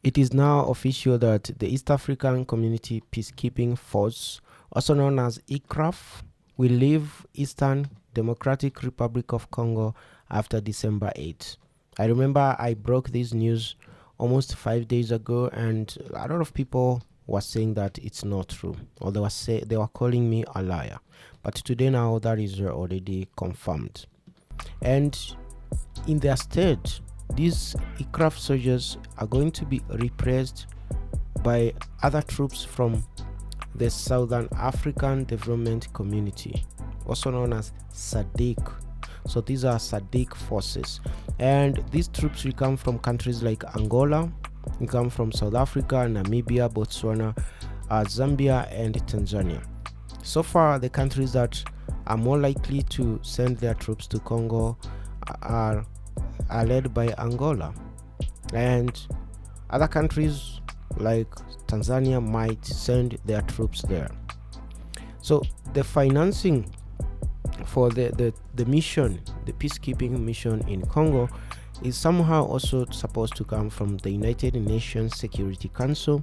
It is now official that the East African Community Peacekeeping Force, also known as EACRF, will leave Eastern Democratic Republic of Congo after December 8th. I remember I broke this news almost 5 days ago, and a lot of people were saying that it's not true, or they were calling me a liar. But today now that is already confirmed. And in their stead, these EACRF soldiers are going to be replaced by other troops from the Southern African Development Community, also known as SADC. So these are SADC forces, and these troops will come from countries like Angola, will come from South Africa, Namibia, Botswana, Zambia, and Tanzania. So far, the countries that are more likely to send their troops to Congo are led by Angola, and other countries like Tanzania might send their troops there. So the financing for the mission, the peacekeeping mission in Congo, is somehow also supposed to come from the United Nations Security Council.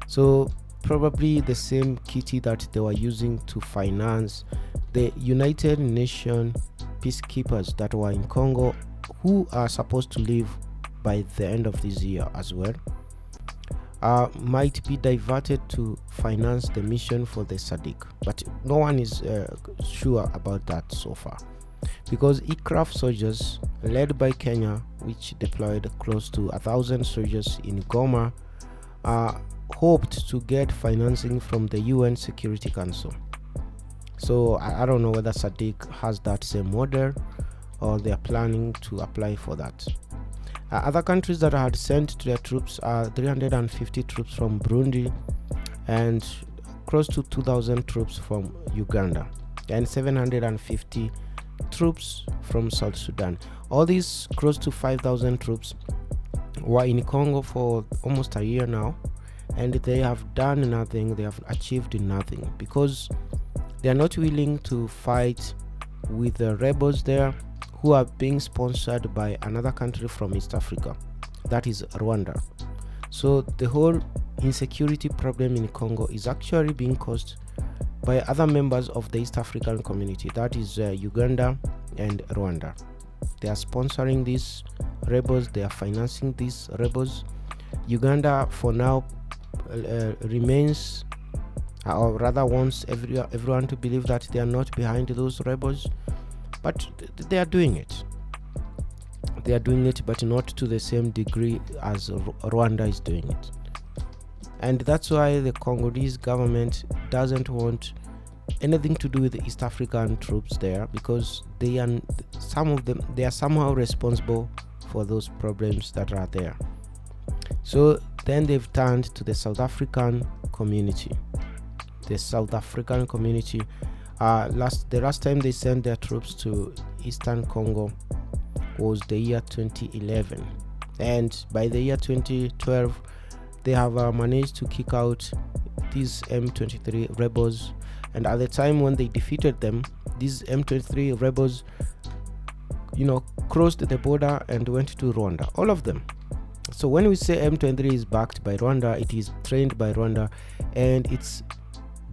So probably the same kitty that they were using to finance the United Nations peacekeepers that were in Congo, who are supposed to leave by the end of this year as well, might be diverted to finance the mission for the SADC. But no one is sure about that so far, because EACRF soldiers led by Kenya, which deployed close to 1,000 soldiers in Goma, hoped to get financing from the UN Security Council. So I don't know whether SADC has that same model, or they are planning to apply for that. Other countries that had sent their troops are 350 troops from Burundi, and close to 2,000 troops from Uganda, and 750 troops from South Sudan. All these close to 5,000 troops were in Congo for almost a year now, and they have done nothing, they have achieved nothing, because they are not willing to fight with the rebels there, who are being sponsored by another country from East Africa, that is Rwanda. So the whole insecurity problem in Congo is actually being caused by other members of the East African community, that is Uganda and Rwanda. They are sponsoring these rebels, they are financing these rebels. Uganda for now remains, or rather wants everyone to believe that they are not behind those rebels, but they are doing it. They are doing it, but not to the same degree as Rwanda is doing it. And that's why the Congolese government doesn't want anything to do with the East African troops there, because they are somehow responsible for those problems that are there. So then they've turned to the South African community. The South African community, the last time they sent their troops to Eastern Congo was the year 2011, and by the year 2012 they have managed to kick out these M23 rebels. And at the time when they defeated them, these M23 rebels, crossed the border and went to Rwanda, all of them. So when we say M23 is backed by Rwanda, it is trained by Rwanda and it's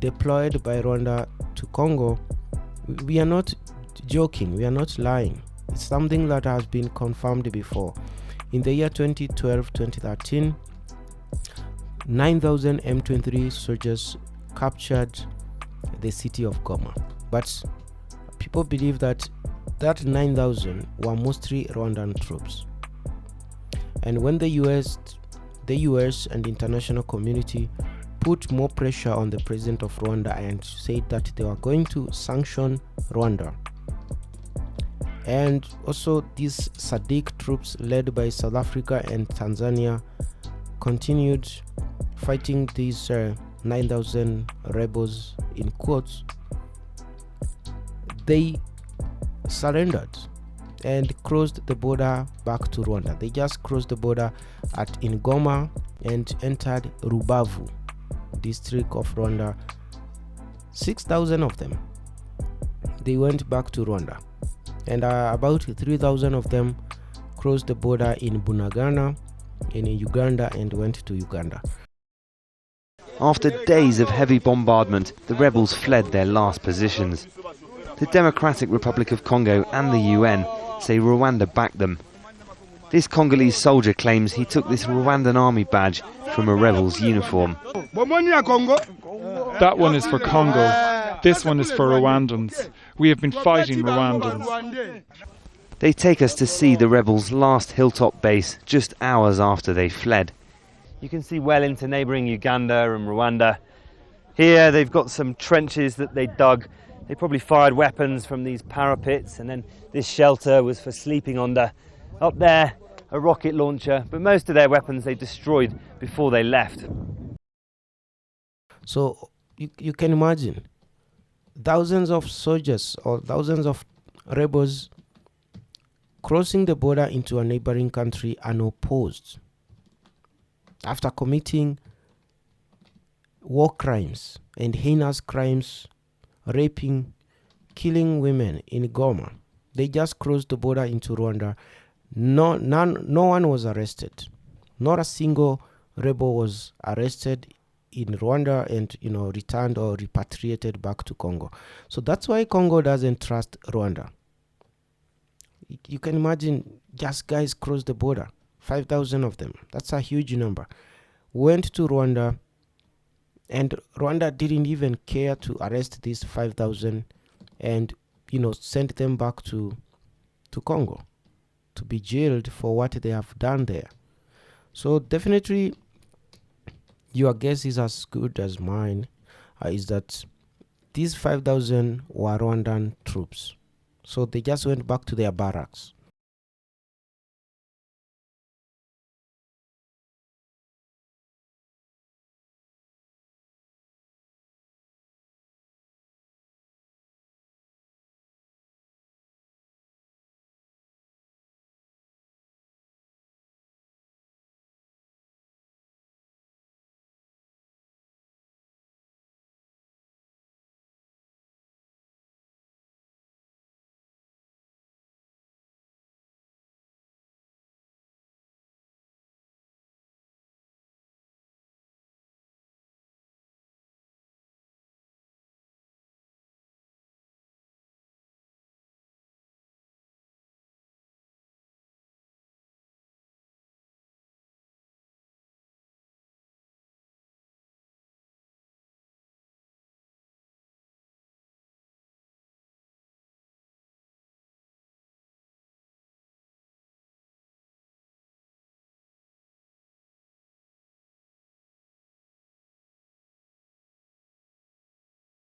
deployed by Rwanda to Congo. We are not joking, we are not lying. It's something that has been confirmed before. In the year 2012-2013, 9,000 M23 soldiers captured the city of Goma. But people believe that 9,000 were mostly Rwandan troops. And when the US and the international community put more pressure on the president of Rwanda and said that they were going to sanction Rwanda, and also these SADC troops led by South Africa and Tanzania continued fighting these 9,000 rebels in quotes, they surrendered and crossed the border back to Rwanda. They just crossed the border in Goma and entered Rubavu district of Rwanda. 6,000 of them, they went back to Rwanda, and about 3,000 of them crossed the border in Bunagana in Uganda and went to Uganda. After days of heavy bombardment, the rebels fled their last positions. The Democratic Republic of Congo and the UN say Rwanda backed them. This Congolese soldier claims he took this Rwandan army badge from a rebel's uniform. That one is for Congo. This one is for Rwandans. We have been fighting Rwandans. They take us to see the rebels' last hilltop base just hours after they fled. You can see well into neighbouring Uganda and Rwanda. Here they've got some trenches that they dug. They probably fired weapons from these parapets, and then this shelter was for sleeping under. Up there, a rocket launcher, but most of their weapons they destroyed before they left. So you can imagine thousands of soldiers or thousands of rebels crossing the border into a neighboring country unopposed after committing war crimes and heinous crimes, raping, killing women in Goma. They just crossed the border into Rwanda. No one was arrested. Not a single rebel was arrested in Rwanda and returned or repatriated back to Congo. So that's why Congo doesn't trust Rwanda. You can imagine, just guys crossed the border, 5,000 of them. That's a huge number. Went to Rwanda, and Rwanda didn't even care to arrest these 5,000 and sent them back to Congo to be jailed for what they have done there. So definitely your guess is as good as mine, is that these 5,000 were Rwandan troops. So they just went back to their barracks.